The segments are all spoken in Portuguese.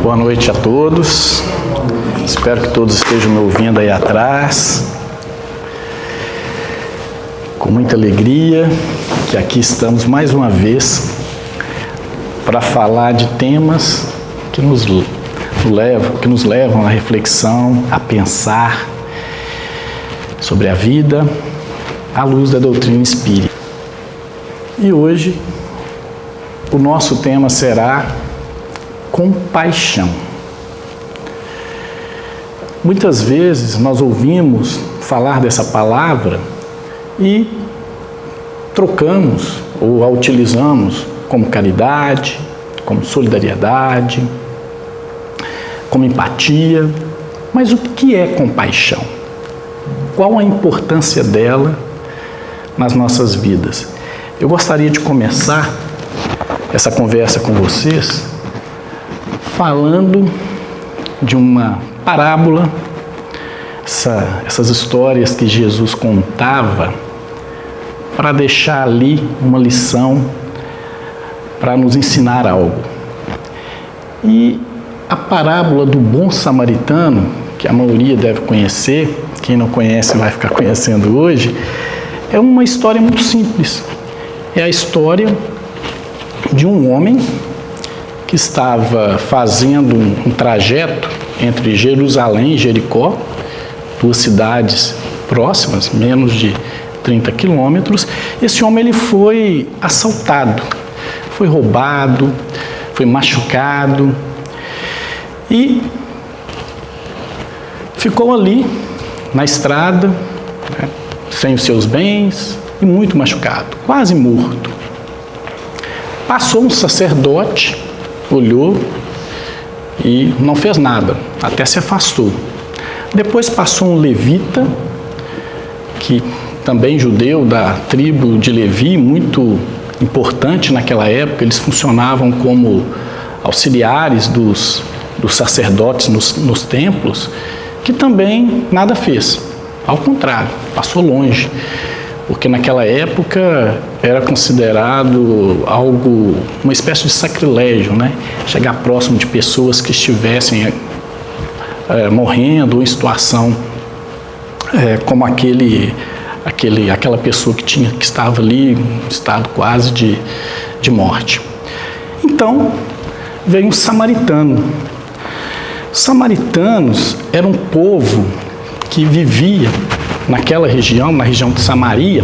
Boa noite a todos. Espero que todos estejam me ouvindo aí atrás. Com muita alegria que aqui estamos mais uma vez para falar de temas que nos levam à reflexão, a pensar sobre a vida à luz da doutrina espírita. E hoje o nosso tema será compaixão. Muitas vezes nós ouvimos falar dessa palavra e trocamos ou a utilizamos como caridade, como solidariedade, como empatia. Mas o que é compaixão? Qual a importância dela nas nossas vidas? Eu gostaria de começar essa conversa com vocês falando de uma parábola, essas histórias que Jesus contava para deixar ali uma lição, para nos ensinar algo. E a parábola do bom samaritano, que a maioria deve conhecer, quem não conhece vai ficar conhecendo hoje, é uma história muito simples. É a história de um homem que estava fazendo um trajeto entre Jerusalém e Jericó, duas cidades próximas, menos de 30 quilômetros. Esse homem ele foi assaltado, foi roubado, foi machucado e ficou ali na estrada, né, sem os seus bens e muito machucado, quase morto. Passou um sacerdote, olhou e não fez nada, até se afastou. Depois passou um levita, que também judeu da tribo de Levi, muito importante naquela época. Eles funcionavam como auxiliares dos sacerdotes nos templos, que também nada fez, ao contrário, passou longe. Porque naquela época era considerado algo, uma espécie de sacrilégio, né? Chegar próximo de pessoas que estivessem morrendo ou em situação como aquela pessoa que estava ali em estado quase de morte. Então veio um samaritano. Os samaritanos eram um povo que vivia naquela região, na região de Samaria,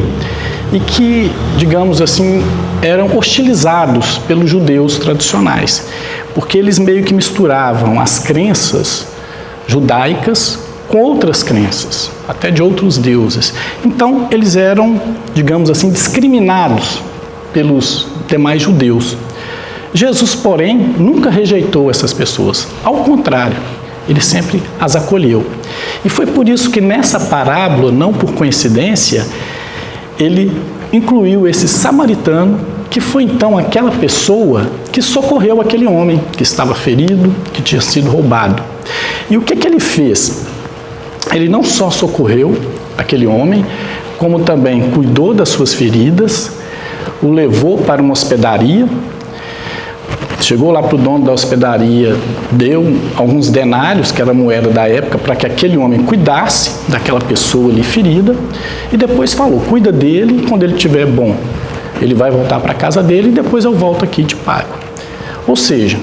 e que, digamos assim, eram hostilizados pelos judeus tradicionais, porque eles meio que misturavam as crenças judaicas com outras crenças, até de outros deuses. Então, eles eram, digamos assim, discriminados pelos demais judeus. Jesus, porém, nunca rejeitou essas pessoas, ao contrário, ele sempre as acolheu. E foi por isso que nessa parábola, não por coincidência, ele incluiu esse samaritano, que foi então aquela pessoa que socorreu aquele homem que estava ferido, que tinha sido roubado. E o que ele fez? Ele não só socorreu aquele homem, como também cuidou das suas feridas, o levou para uma hospedaria. Chegou lá para o dono da hospedaria, deu alguns denários, que era a moeda da época, para que aquele homem cuidasse daquela pessoa ali ferida, e depois falou, cuida dele, quando ele estiver bom, ele vai voltar para a casa dele e depois eu volto aqui e te pago. Ou seja,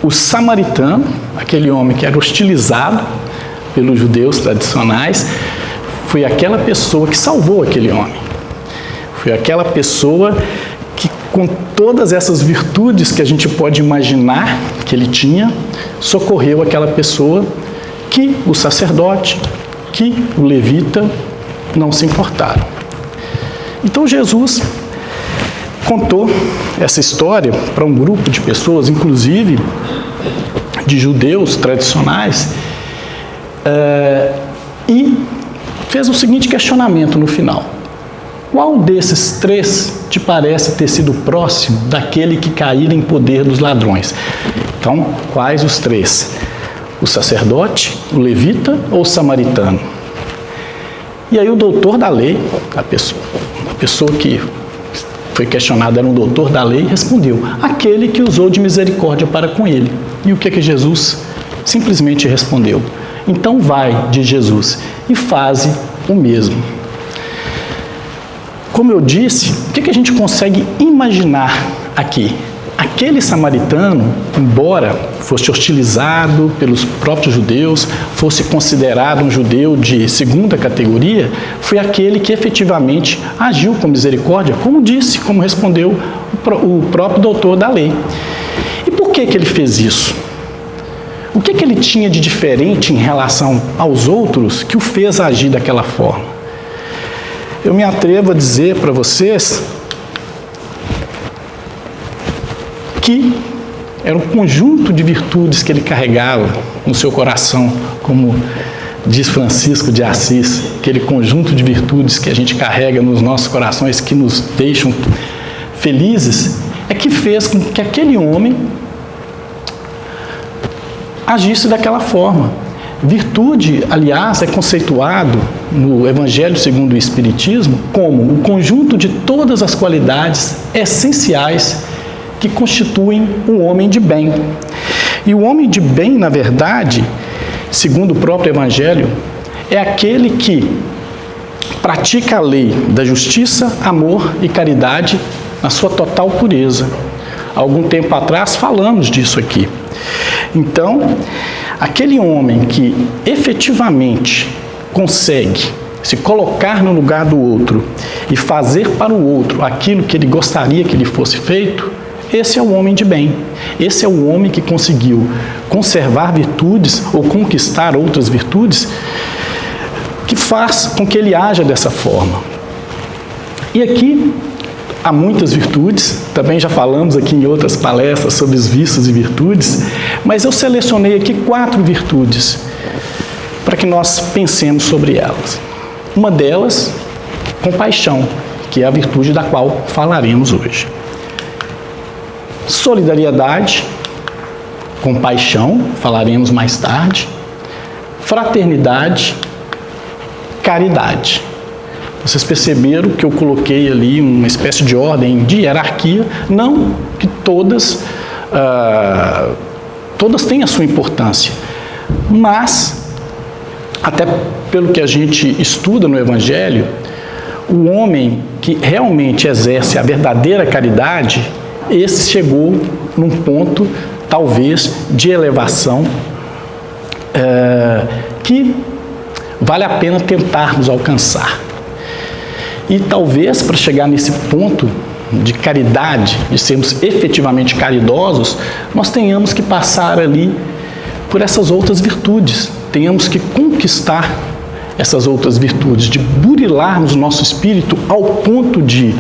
o samaritano, aquele homem que era hostilizado pelos judeus tradicionais, foi aquela pessoa que salvou aquele homem. Foi aquela pessoa que, com todas essas virtudes que a gente pode imaginar que ele tinha, socorreu aquela pessoa que o sacerdote, que o levita não se importaram. Então Jesus contou essa história para um grupo de pessoas, inclusive de judeus tradicionais, e fez o seguinte questionamento no final: qual desses três te parece ter sido próximo daquele que caíra em poder dos ladrões? Então, quais os três? O sacerdote, o levita ou o samaritano? E aí o doutor da lei, a pessoa que foi questionado, era um doutor da lei, respondeu: aquele que usou de misericórdia para com ele. E o que Jesus simplesmente respondeu? Então vai, diz Jesus, e faze o mesmo. Como eu disse, o que a gente consegue imaginar aqui? Aquele samaritano, embora fosse hostilizado pelos próprios judeus, fosse considerado um judeu de segunda categoria, foi aquele que efetivamente agiu com misericórdia, como disse, como respondeu o próprio doutor da lei. E por que ele fez isso? O que ele tinha de diferente em relação aos outros que o fez agir daquela forma? Eu me atrevo a dizer para vocês que era um conjunto de virtudes que ele carregava no seu coração, como diz Francisco de Assis, aquele conjunto de virtudes que a gente carrega nos nossos corações, que nos deixam felizes, é que fez com que aquele homem agisse daquela forma. Virtude, aliás, é conceituado no Evangelho segundo o Espiritismo como o conjunto de todas as qualidades essenciais que constituem um homem de bem. E o homem de bem, na verdade, segundo o próprio Evangelho, é aquele que pratica a lei da justiça, amor e caridade na sua total pureza. Há algum tempo atrás falamos disso aqui. Então, aquele homem que efetivamente consegue se colocar no lugar do outro e fazer para o outro aquilo que ele gostaria que lhe fosse feito, esse é o homem de bem. Esse é o homem que conseguiu conservar virtudes ou conquistar outras virtudes que faz com que ele haja dessa forma. E aqui há muitas virtudes, também já falamos aqui em outras palestras sobre os vícios e virtudes, mas eu selecionei aqui 4 virtudes para que nós pensemos sobre elas. Uma delas, compaixão, que é a virtude da qual falaremos hoje. Solidariedade, compaixão, falaremos mais tarde. Fraternidade, caridade. Vocês perceberam que eu coloquei ali uma espécie de ordem de hierarquia, não que todas têm a sua importância, mas, até pelo que a gente estuda no Evangelho, o homem que realmente exerce a verdadeira caridade, esse chegou num ponto, talvez, de elevação que vale a pena tentarmos alcançar. E talvez, para chegar nesse ponto de caridade, de sermos efetivamente caridosos, nós tenhamos que passar ali por essas outras virtudes, tenhamos que conquistar essas outras virtudes, de burilarmos o nosso espírito ao ponto de,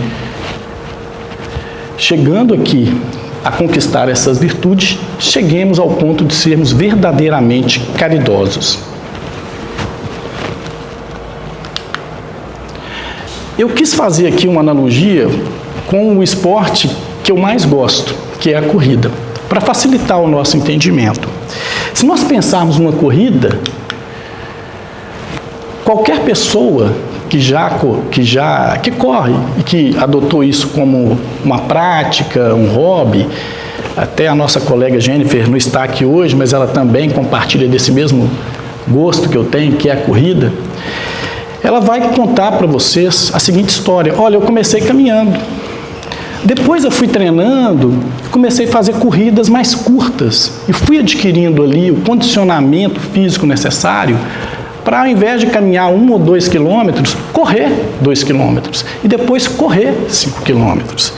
chegando aqui a conquistar essas virtudes, cheguemos ao ponto de sermos verdadeiramente caridosos. Eu quis fazer aqui uma analogia com o esporte que eu mais gosto, que é a corrida, para facilitar o nosso entendimento. Se nós pensarmos numa corrida, qualquer pessoa que corre e que adotou isso como uma prática, um hobby, até a nossa colega Jennifer não está aqui hoje, mas ela também compartilha desse mesmo gosto que eu tenho, que é a corrida. Ela vai contar para vocês a seguinte história: olha, eu comecei caminhando, depois eu fui treinando, comecei a fazer corridas mais curtas e fui adquirindo ali o condicionamento físico necessário para, ao invés de caminhar 1 ou 2 quilômetros, correr 2 quilômetros e depois correr 5 quilômetros.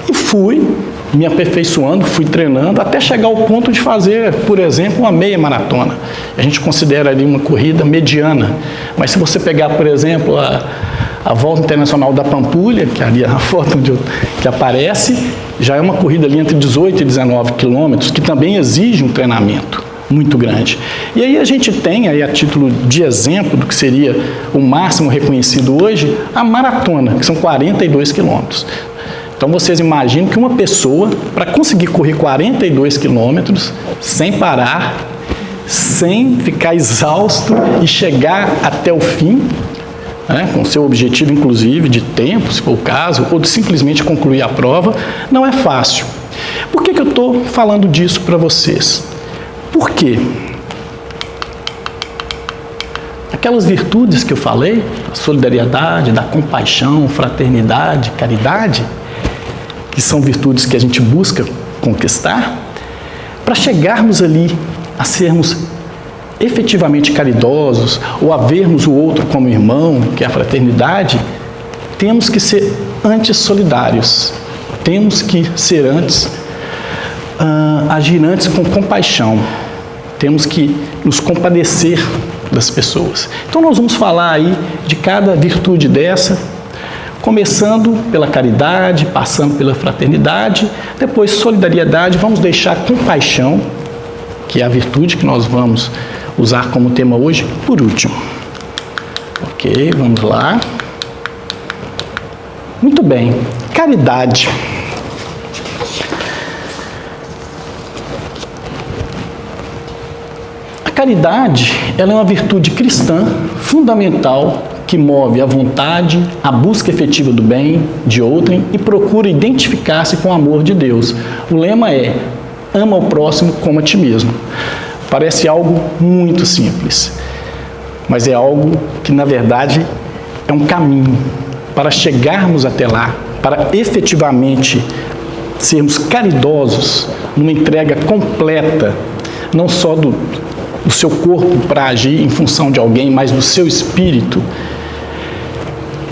E fui me aperfeiçoando, fui treinando, até chegar ao ponto de fazer, por exemplo, uma meia maratona. A gente considera ali uma corrida mediana, mas se você pegar, por exemplo, a Volta Internacional da Pampulha, que ali é a foto que aparece, já é uma corrida ali entre 18 e 19 quilômetros, que também exige um treinamento muito grande. E aí a gente tem, aí a título de exemplo do que seria o máximo reconhecido hoje, a maratona, que são 42 quilômetros. Então vocês imaginam que uma pessoa, para conseguir correr 42 quilômetros, sem parar, sem ficar exausto e chegar até o fim, né, com seu objetivo, inclusive, de tempo, se for o caso, ou de simplesmente concluir a prova, não é fácil. Por que eu estou falando disso para vocês? Por quê? Aquelas virtudes que eu falei, a solidariedade, da compaixão, fraternidade, caridade, que são virtudes que a gente busca conquistar, para chegarmos ali a sermos efetivamente caridosos ou a vermos o outro como irmão, que é a fraternidade, temos que ser antes solidários, temos que ser antes, agir antes com compaixão, temos que nos compadecer das pessoas. Então nós vamos falar aí de cada virtude dessa, começando pela caridade, passando pela fraternidade, depois solidariedade, vamos deixar compaixão, que é a virtude que nós vamos usar como tema hoje, por último. Ok, vamos lá. Muito bem, caridade. A caridade, ela é uma virtude cristã fundamental que move a vontade, a busca efetiva do bem de outrem e procura identificar-se com o amor de Deus. O lema é: ama o próximo como a ti mesmo. Parece algo muito simples, mas é algo que, na verdade, é um caminho para chegarmos até lá, para efetivamente sermos caridosos numa entrega completa, não só do seu corpo para agir em função de alguém, mas do seu espírito.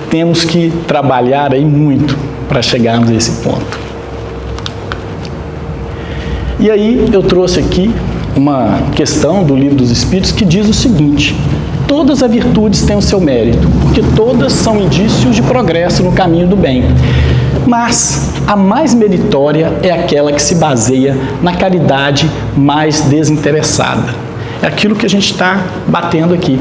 Temos que trabalhar aí muito para chegarmos a esse ponto. E aí eu trouxe aqui uma questão do Livro dos Espíritos que diz o seguinte: todas as virtudes têm o seu mérito, porque todas são indícios de progresso no caminho do bem. Mas a mais meritória é aquela que se baseia na caridade mais desinteressada. É aquilo que a gente está batendo aqui.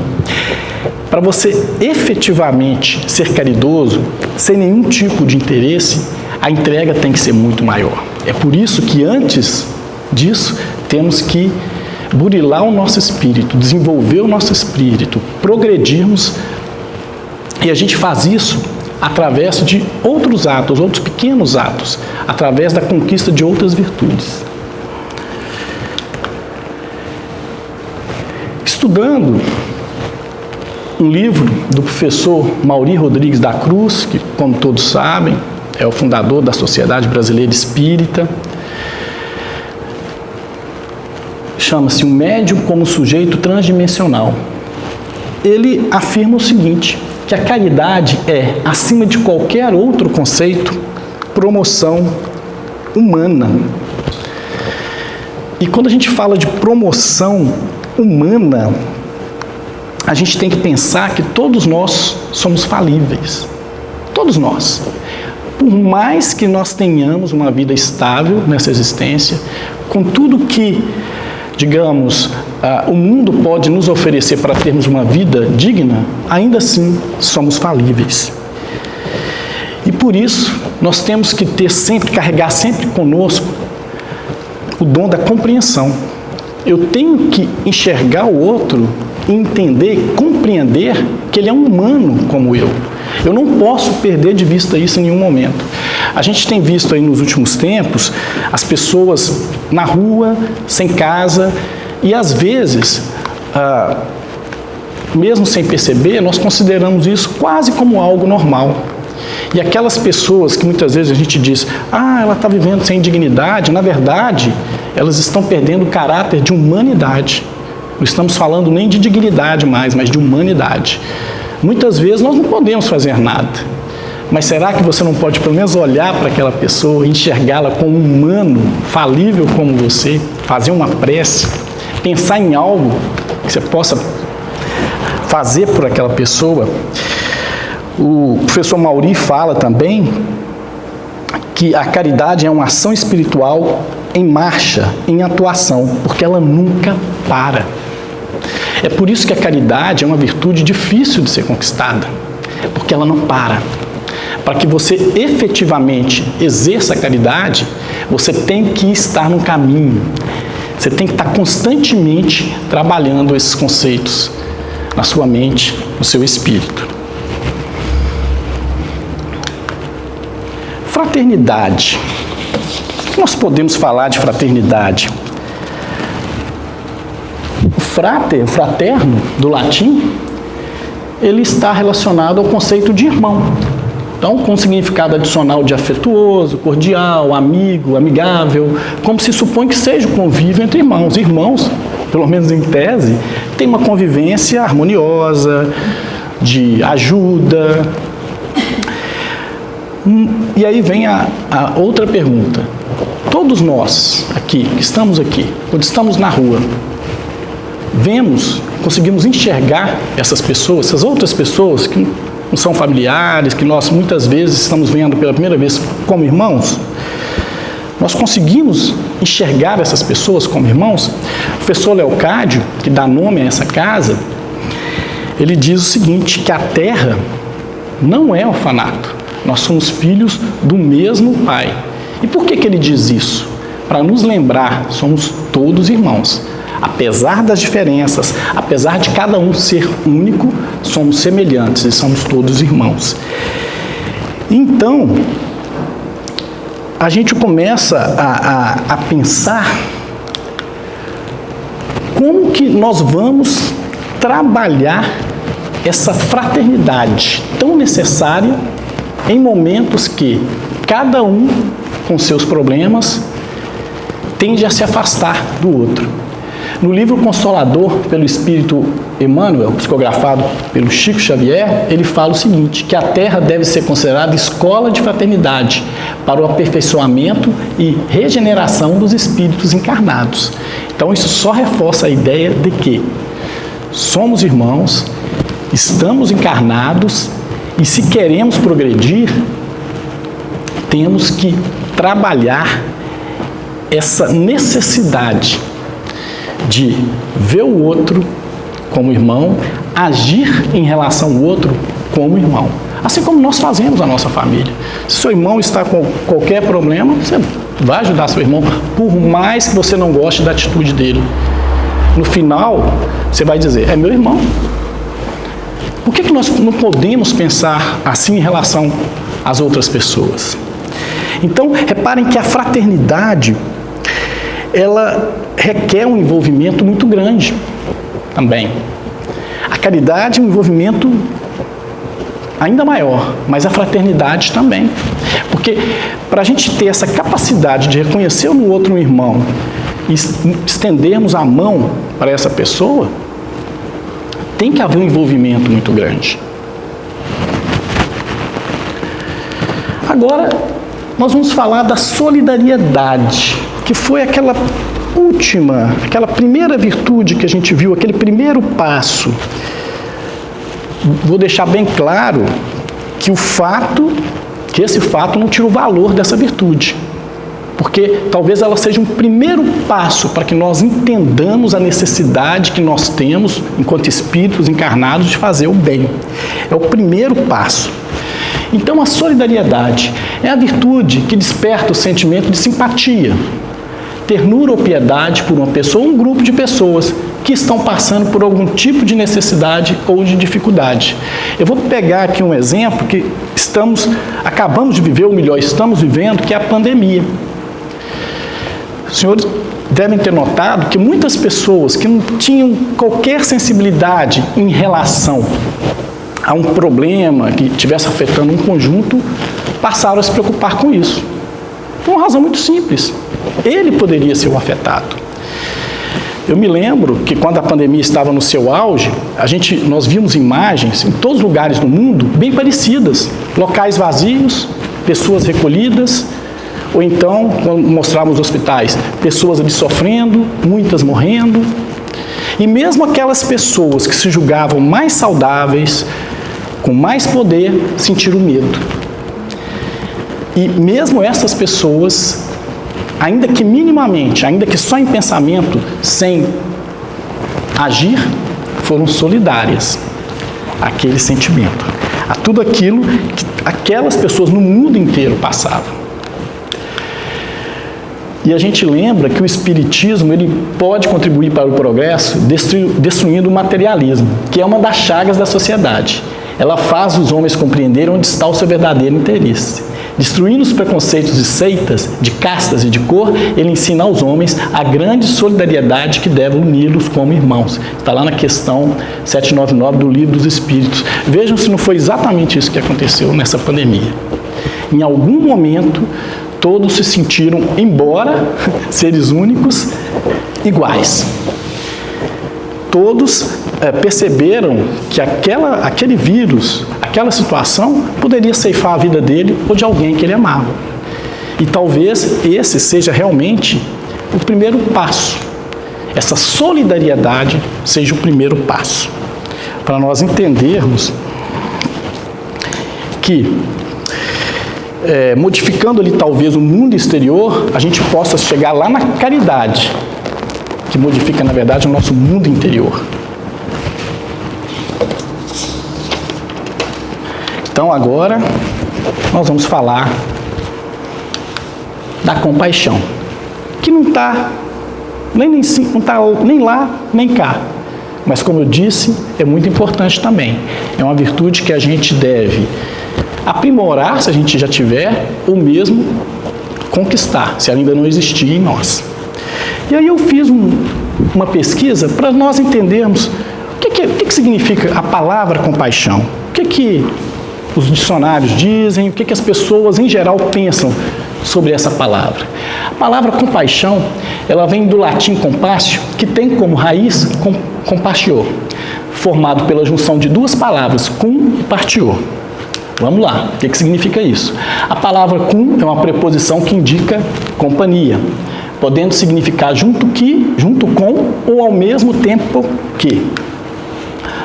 Para você efetivamente ser caridoso, sem nenhum tipo de interesse, a entrega tem que ser muito maior. É por isso que antes disso, temos que burilar o nosso espírito, desenvolver o nosso espírito, progredirmos, e a gente faz isso através de outros atos, outros pequenos atos, através da conquista de outras virtudes. Estudando um livro do professor Mauri Rodrigues da Cruz, que, como todos sabem, é o fundador da Sociedade Brasileira Espírita, chama-se O Médium como Sujeito Transdimensional. Ele afirma o seguinte, que a caridade é, acima de qualquer outro conceito, promoção humana. E quando a gente fala de promoção humana, a gente tem que pensar que todos nós somos falíveis. Todos nós. Por mais que nós tenhamos uma vida estável nessa existência, com tudo que, digamos, o mundo pode nos oferecer para termos uma vida digna, ainda assim somos falíveis. E por isso, nós temos que carregar sempre conosco o dom da compreensão. Eu tenho que enxergar o outro, entender, compreender que ele é um humano como eu. Eu não posso perder de vista isso em nenhum momento. A gente tem visto aí nos últimos tempos as pessoas na rua, sem casa, e às vezes, mesmo sem perceber, nós consideramos isso quase como algo normal. E aquelas pessoas que muitas vezes a gente diz, ela está vivendo sem dignidade, na verdade, elas estão perdendo o caráter de humanidade. Não estamos falando nem de dignidade mais, mas de humanidade. Muitas vezes nós não podemos fazer nada. Mas será que você não pode pelo menos olhar para aquela pessoa, enxergá-la como um humano, falível como você, fazer uma prece, pensar em algo que você possa fazer por aquela pessoa? O professor Mauri fala também que a caridade é uma ação espiritual em marcha, em atuação, porque ela nunca para. É por isso que a caridade é uma virtude difícil de ser conquistada, porque ela não para. Para que você efetivamente exerça a caridade, você tem que estar no caminho. Você tem que estar constantemente trabalhando esses conceitos na sua mente, no seu espírito. Fraternidade. O que nós podemos falar de fraternidade? O frater, o fraterno, do latim, ele está relacionado ao conceito de irmão. Então, com significado adicional de afetuoso, cordial, amigo, amigável, como se supõe que seja o convívio entre irmãos. Irmãos, pelo menos em tese, tem uma convivência harmoniosa, de ajuda. E aí vem a outra pergunta. Todos nós aqui, que estamos aqui, quando estamos na rua, conseguimos enxergar essas pessoas, essas outras pessoas que não são familiares, que nós muitas vezes estamos vendo pela primeira vez como irmãos? Nós conseguimos enxergar essas pessoas como irmãos? O professor Leocádio, que dá nome a essa casa, ele diz o seguinte, que a terra não é orfanato. Nós somos filhos do mesmo Pai. E por que ele diz isso? Para nos lembrar, somos todos irmãos. Apesar das diferenças, apesar de cada um ser único, somos semelhantes e somos todos irmãos. Então, a gente começa a pensar como que nós vamos trabalhar essa fraternidade tão necessária em momentos que cada um, com seus problemas, tende a se afastar do outro. No livro Consolador, pelo Espírito Emmanuel, psicografado pelo Chico Xavier, ele fala o seguinte, que a Terra deve ser considerada escola de fraternidade para o aperfeiçoamento e regeneração dos espíritos encarnados. Então, isso só reforça a ideia de que somos irmãos, estamos encarnados e, se queremos progredir, temos que trabalhar essa necessidade de ver o outro como irmão, agir em relação ao outro como irmão. Assim como nós fazemos a nossa família. Se seu irmão está com qualquer problema, você vai ajudar seu irmão, por mais que você não goste da atitude dele. No final, você vai dizer, é meu irmão. Por que nós não podemos pensar assim em relação às outras pessoas? Então, reparem que a fraternidade, ela requer um envolvimento muito grande também. A caridade é um envolvimento ainda maior, mas a fraternidade também. Porque para a gente ter essa capacidade de reconhecer no outro um irmão e estendermos a mão para essa pessoa, tem que haver um envolvimento muito grande. Agora, nós vamos falar da solidariedade, que foi aquela primeira virtude que a gente viu, aquele primeiro passo. Vou deixar bem claro que esse fato não tira o valor dessa virtude, porque talvez ela seja um primeiro passo para que nós entendamos a necessidade que nós temos, enquanto espíritos encarnados, de fazer o bem. É o primeiro passo. Então, a solidariedade é a virtude que desperta o sentimento de simpatia, ternura ou piedade por uma pessoa ou um grupo de pessoas que estão passando por algum tipo de necessidade ou de dificuldade. Eu vou pegar aqui um exemplo que acabamos de viver, ou melhor, estamos vivendo, que é a pandemia. Os senhores devem ter notado que muitas pessoas que não tinham qualquer sensibilidade em relação a um problema que estivesse afetando um conjunto, passaram a se preocupar com isso. Por uma razão muito simples. Ele poderia ser o afetado. Eu me lembro que quando a pandemia estava no seu auge, nós vimos imagens em todos os lugares do mundo bem parecidas. Locais vazios, pessoas recolhidas, ou então, quando mostrávamos os hospitais, pessoas ali sofrendo, muitas morrendo. E mesmo aquelas pessoas que se julgavam mais saudáveis, com mais poder, sentiram medo. E mesmo essas pessoas, ainda que minimamente, ainda que só em pensamento, sem agir, foram solidárias àquele sentimento, a tudo aquilo que aquelas pessoas no mundo inteiro passavam. E a gente lembra que o Espiritismo ele pode contribuir para o progresso destruindo o materialismo, que é uma das chagas da sociedade. Ela faz os homens compreenderem onde está o seu verdadeiro interesse, Destruindo os preconceitos de seitas, de castas e de cor, ele ensina aos homens a grande solidariedade que deve uni-los como irmãos. Está lá na questão 799 do Livro dos Espíritos. Vejam se não foi exatamente isso que aconteceu nessa pandemia. Em algum momento, todos se sentiram, embora seres únicos, iguais. Todos perceberam que aquele vírus, aquela situação, poderia ceifar a vida dele ou de alguém que ele amava. E talvez esse seja realmente o primeiro passo. Essa solidariedade seja o primeiro passo. Para nós entendermos que, modificando ali talvez o mundo exterior, a gente possa chegar lá na caridade, que modifica, na verdade, o nosso mundo interior. Então, agora, nós vamos falar da compaixão, que não está nem lá, nem cá. Mas, como eu disse, é muito importante também. É uma virtude que a gente deve aprimorar, se a gente já tiver, ou mesmo conquistar, se ela ainda não existir em nós. E aí eu fiz uma pesquisa para nós entendermos o que significa a palavra compaixão, o que os dicionários dizem, o que as pessoas em geral pensam sobre essa palavra. A palavra compaixão, ela vem do latim compassio, que tem como raiz compatio, formado pela junção de duas palavras, cum e partio. Vamos lá, o que significa isso? A palavra cum é uma preposição que indica companhia, podendo significar junto com ou ao mesmo tempo que.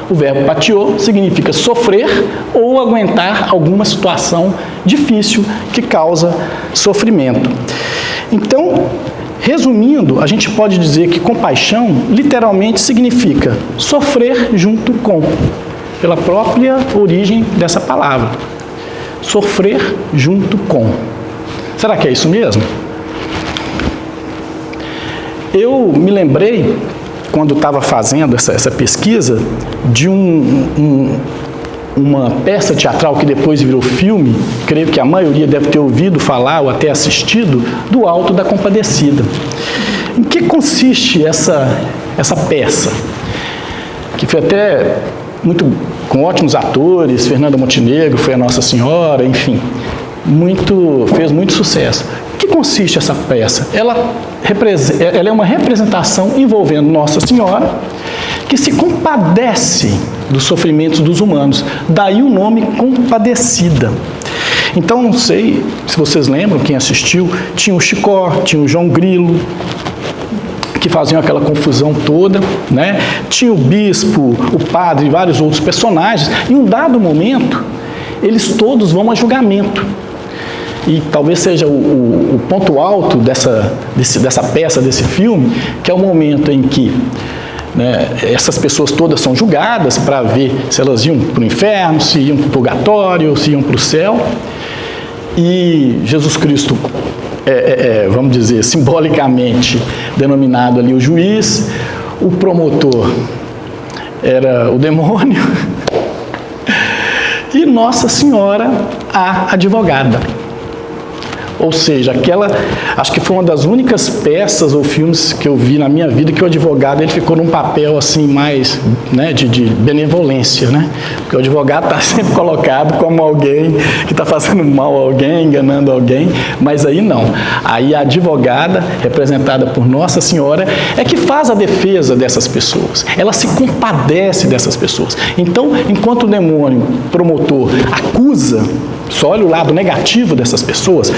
O verbo patio significa sofrer ou aguentar alguma situação difícil que causa sofrimento. Então, resumindo, a gente pode dizer que compaixão literalmente significa sofrer junto com, pela própria origem dessa palavra. Sofrer junto com. Será que é isso mesmo? Eu me lembrei, quando estava fazendo essa pesquisa, de uma peça teatral que depois virou filme, creio que a maioria deve ter ouvido falar ou até assistido, do Alto da Compadecida. Em que consiste essa peça? Que foi até com ótimos atores, Fernanda Montenegro foi a Nossa Senhora, enfim, fez muito sucesso. Em que consiste essa peça? Ela é uma representação envolvendo Nossa Senhora, que se compadece dos sofrimentos dos humanos. Daí o nome Compadecida. Então, não sei se vocês lembram, quem assistiu, tinha o Chicó, tinha o João Grilo, que faziam aquela confusão toda, né? Tinha o bispo, o padre e vários outros personagens. Em um dado momento, eles todos vão a julgamento. E talvez seja o ponto alto dessa peça, desse filme, que é o momento em que, né, essas pessoas todas são julgadas para ver se elas iam para o inferno, se iam para o purgatório, se iam para o céu. E Jesus Cristo, vamos dizer, simbolicamente denominado ali o juiz, o promotor era o demônio e Nossa Senhora a advogada. Ou seja, acho que foi uma das únicas peças ou filmes que eu vi na minha vida que o advogado ele ficou num papel assim mais, né, de benevolência, né? Porque o advogado está sempre colocado como alguém que está fazendo mal a alguém, enganando alguém, mas aí não. Aí a advogada, representada por Nossa Senhora, é que faz a defesa dessas pessoas. Ela se compadece dessas pessoas. Então, enquanto o demônio promotor acusa, só olha o lado negativo dessas pessoas.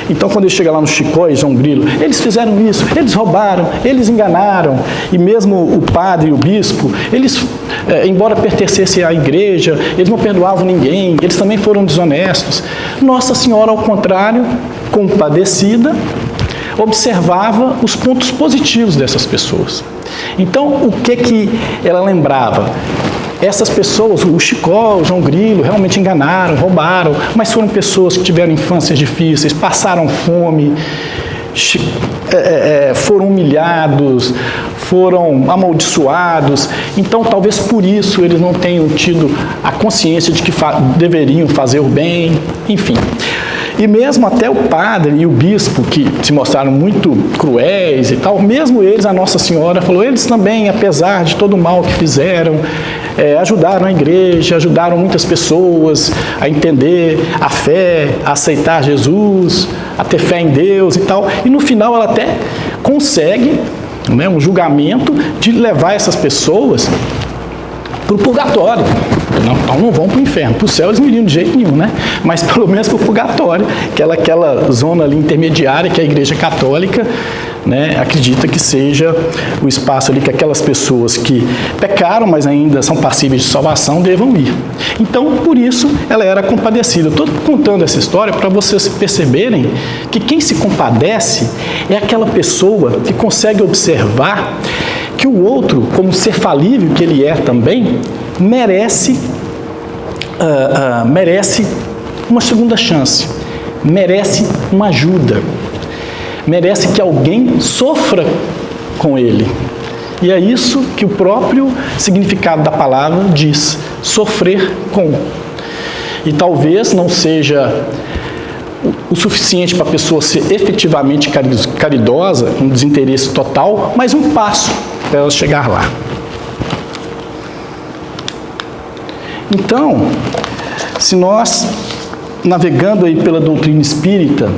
Então, quando ele chega lá no Chicó e João Grilo, eles fizeram isso, eles roubaram, eles enganaram, e mesmo o padre e o bispo, eles, embora pertencessem à igreja, eles não perdoavam ninguém, eles também foram desonestos. Nossa Senhora, ao contrário, compadecida, observava os pontos positivos dessas pessoas. Então, o que ela lembrava? Essas pessoas, o Chicó, o João Grilo, realmente enganaram, roubaram, mas foram pessoas que tiveram infâncias difíceis, passaram fome, foram humilhados, foram amaldiçoados. Então, talvez por isso eles não tenham tido a consciência de que deveriam fazer o bem, enfim. E mesmo até o padre e o bispo, que se mostraram muito cruéis e tal, mesmo eles, a Nossa Senhora falou, eles também, apesar de todo o mal que fizeram, ajudaram a igreja, ajudaram muitas pessoas a entender a fé, a aceitar Jesus, a ter fé em Deus e tal. E no final ela até consegue, né, um julgamento de levar essas pessoas para o purgatório. Então não vão para o inferno. Para o céu eles não iriam de jeito nenhum, né? Mas pelo menos para o purgatório, aquela zona ali intermediária que a Igreja Católica, né, acredita que seja o espaço ali que aquelas pessoas que pecaram, mas ainda são passíveis de salvação, devam ir. Então, por isso, ela era compadecida. Eu estou contando essa história para vocês perceberem que quem se compadece é aquela pessoa que consegue observar que o outro, como ser falível que ele é também, merece uma segunda chance, merece uma ajuda, merece que alguém sofra com ele. E é isso que o próprio significado da palavra diz, sofrer com. E talvez não seja o suficiente para a pessoa ser efetivamente caridosa, um desinteresse total, mas um passo para ela chegar lá. Então, se nós, navegando aí pela doutrina espírita,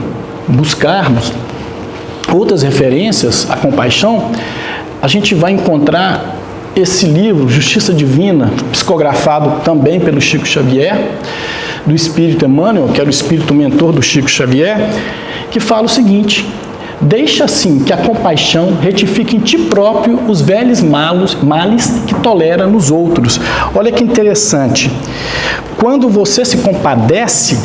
buscarmos outras referências à compaixão, a gente vai encontrar esse livro, Justiça Divina, psicografado também pelo Chico Xavier, do Espírito Emmanuel, que era o espírito mentor do Chico Xavier, que fala o seguinte: deixa assim que a compaixão retifique em ti próprio os velhos males que tolera nos outros. Olha que interessante. Quando você se compadece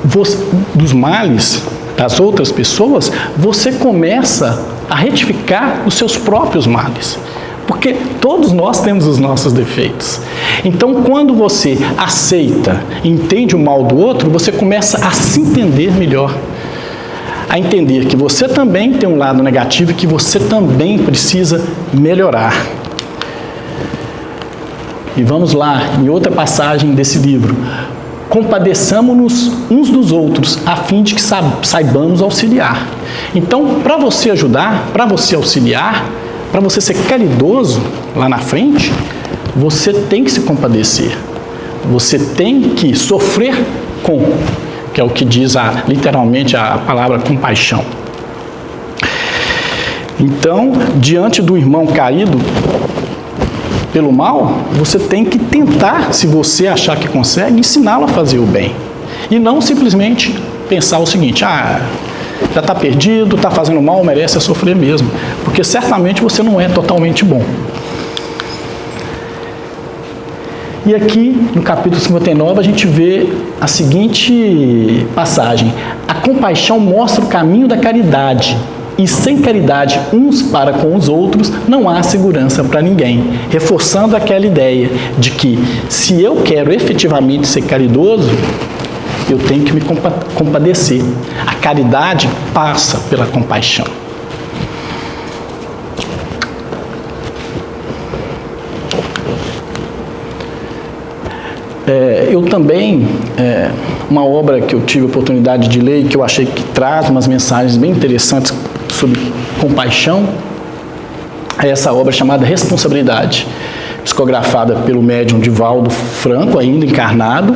dos males das outras pessoas, você começa a retificar os seus próprios males. Porque todos nós temos os nossos defeitos. Então, quando você aceita e entende o mal do outro, você começa a se entender melhor. A entender que você também tem um lado negativo e que você também precisa melhorar. E vamos lá, em outra passagem desse livro. Compadeçamos-nos uns dos outros, a fim de que saibamos auxiliar. Então, para você ajudar, para você auxiliar, para você ser caridoso lá na frente, você tem que se compadecer. Você tem que sofrer com, que é o que diz literalmente a palavra compaixão. Então, diante do irmão caído pelo mal, você tem que tentar, se você achar que consegue, ensiná-lo a fazer o bem. E não simplesmente pensar o seguinte: já está perdido, está fazendo mal, merece sofrer mesmo. Porque certamente você não é totalmente bom. E aqui, no capítulo 59, a gente vê a seguinte passagem: a compaixão mostra o caminho da caridade, e sem caridade uns para com os outros não há segurança para ninguém, reforçando aquela ideia de que se eu quero efetivamente ser caridoso, eu tenho que me compadecer. A caridade passa pela compaixão. Eu também, uma obra que eu tive a oportunidade de ler e que eu achei que traz umas mensagens bem interessantes sobre compaixão, é essa obra chamada Responsabilidade, psicografada pelo médium Divaldo Franco, ainda encarnado,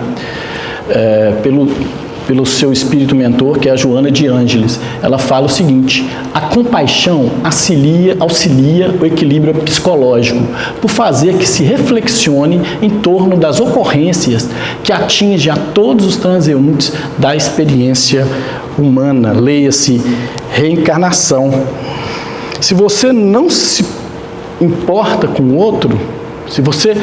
pelo seu espírito mentor, que é a Joana de Ângeles. Ela fala o seguinte: a compaixão auxilia o equilíbrio psicológico, por fazer que se reflexione em torno das ocorrências que atingem a todos os transeuntes da experiência humana. Leia-se reencarnação. Se você não se importa com o outro, se você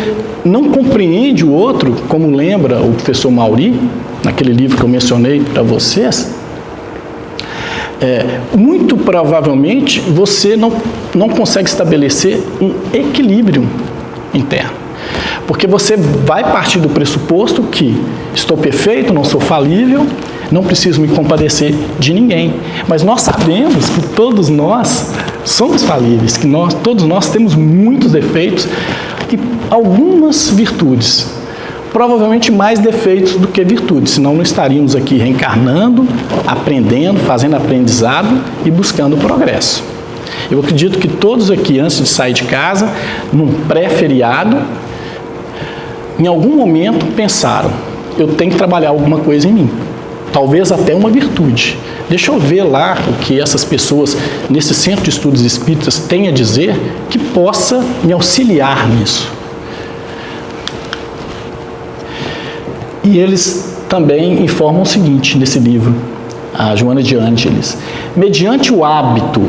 não compreende o outro, como lembra o professor Mauri, naquele livro que eu mencionei para vocês, muito provavelmente você não consegue estabelecer um equilíbrio interno. Porque você vai partir do pressuposto que estou perfeito, não sou falível, não preciso me compadecer de ninguém. Mas nós sabemos que todos nós somos falíveis, que todos nós temos muitos defeitos e algumas virtudes. provavelmente mais defeitos do que virtudes, senão não estaríamos aqui reencarnando, aprendendo, fazendo aprendizado e buscando progresso. Eu acredito que todos aqui, antes de sair de casa, num pré-feriado, em algum momento pensaram, eu tenho que trabalhar alguma coisa em mim, talvez até uma virtude. Deixa eu ver lá o que essas pessoas nesse centro de estudos espíritas têm a dizer que possa me auxiliar nisso. E eles também informam o seguinte nesse livro, a Joana de Ângeles: mediante o hábito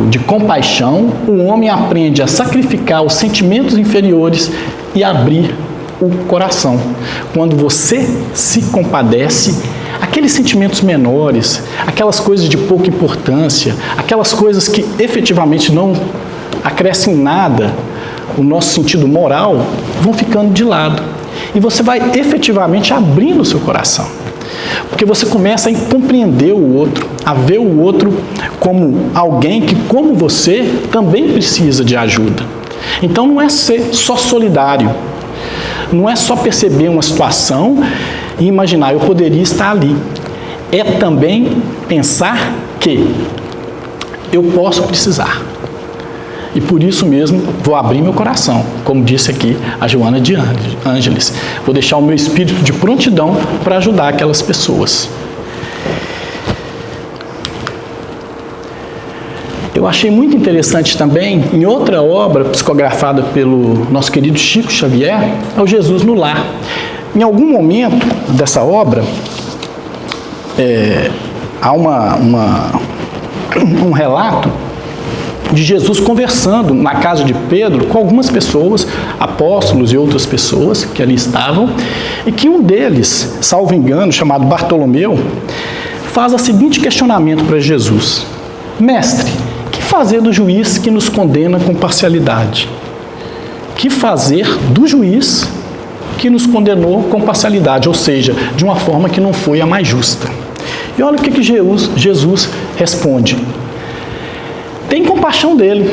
de compaixão, o homem aprende a sacrificar os sentimentos inferiores e abrir o coração. Quando você se compadece, aqueles sentimentos menores, aquelas coisas de pouca importância, aquelas coisas que efetivamente não acrescem nada o nosso sentido moral, vão ficando de lado. E você vai efetivamente abrindo o seu coração. Porque você começa a compreender o outro, a ver o outro como alguém que, como você, também precisa de ajuda. Então não é ser só solidário, não é só perceber uma situação e imaginar, eu poderia estar ali. É também pensar que eu posso precisar. E por isso mesmo vou abrir meu coração, como disse aqui a Joana de Ângeles. Vou deixar o meu espírito de prontidão para ajudar aquelas pessoas. Eu achei muito interessante também, em outra obra psicografada pelo nosso querido Chico Xavier, é o Jesus no Lar. Em algum momento dessa obra, há um relato de Jesus conversando na casa de Pedro com algumas pessoas, apóstolos e outras pessoas que ali estavam, e que um deles, salvo engano, chamado Bartolomeu, faz o seguinte questionamento para Jesus: Mestre, que fazer do juiz que nos condena com parcialidade? Que fazer do juiz que nos condenou com parcialidade, ou seja, de uma forma que não foi a mais justa? E olha o que Jesus responde: tem compaixão dele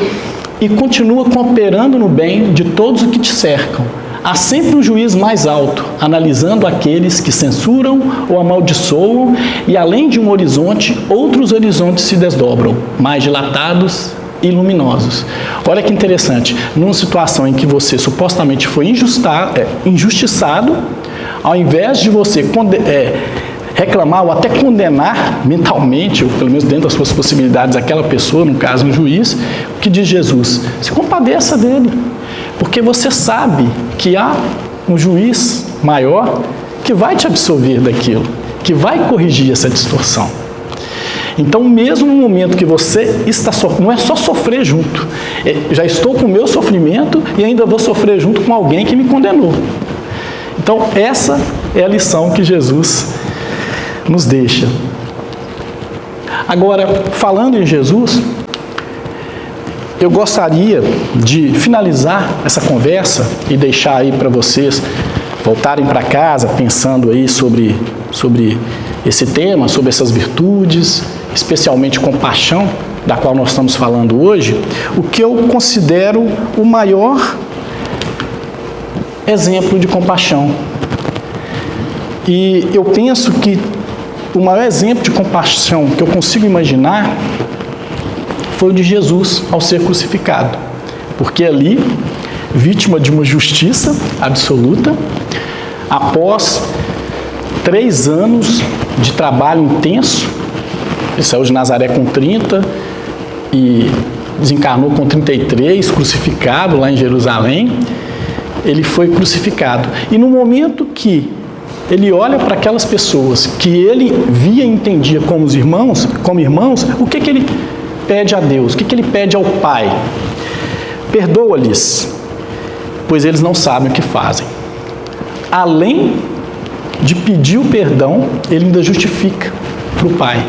e continua cooperando no bem de todos os que te cercam. Há sempre um juiz mais alto, analisando aqueles que censuram ou amaldiçoam, e além de um horizonte, outros horizontes se desdobram, mais dilatados e luminosos. Olha que interessante, numa situação em que você supostamente foi injustiçado, ao invés de você reclamar ou até condenar mentalmente, ou pelo menos dentro das suas possibilidades, aquela pessoa, no caso um juiz, o que diz Jesus? Se compadeça dele, porque você sabe que há um juiz maior que vai te absolver daquilo, que vai corrigir essa distorção. Então, mesmo no momento que você está sofrendo, não é só sofrer junto, já estou com o meu sofrimento e ainda vou sofrer junto com alguém que me condenou. Então, essa é a lição que Jesus nos deixa. Agora, falando em Jesus, eu gostaria de finalizar essa conversa e deixar aí para vocês voltarem para casa pensando aí sobre esse tema, sobre essas virtudes, especialmente compaixão, da qual nós estamos falando hoje, o que eu considero o maior exemplo de compaixão. E eu penso que o maior exemplo de compaixão que eu consigo imaginar foi o de Jesus ao ser crucificado. Porque ali, vítima de uma justiça absoluta, após 3 anos de trabalho intenso, ele saiu de Nazaré com 30 e desencarnou com 33, crucificado lá em Jerusalém, ele foi crucificado. E no momento que ele olha para aquelas pessoas que ele via e entendia como irmãos, o que ele pede a Deus? O que ele pede ao Pai? Perdoa-lhes, pois eles não sabem o que fazem. Além de pedir o perdão, ele ainda justifica para o Pai.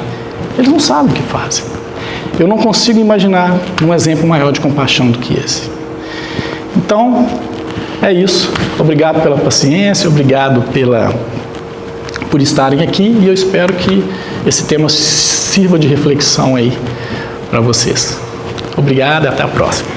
Eles não sabem o que fazem. Eu não consigo imaginar um exemplo maior de compaixão do que esse. Então, é isso. Obrigado pela paciência, obrigado por estarem aqui, e eu espero que esse tema sirva de reflexão aí para vocês. Obrigado e até a próxima.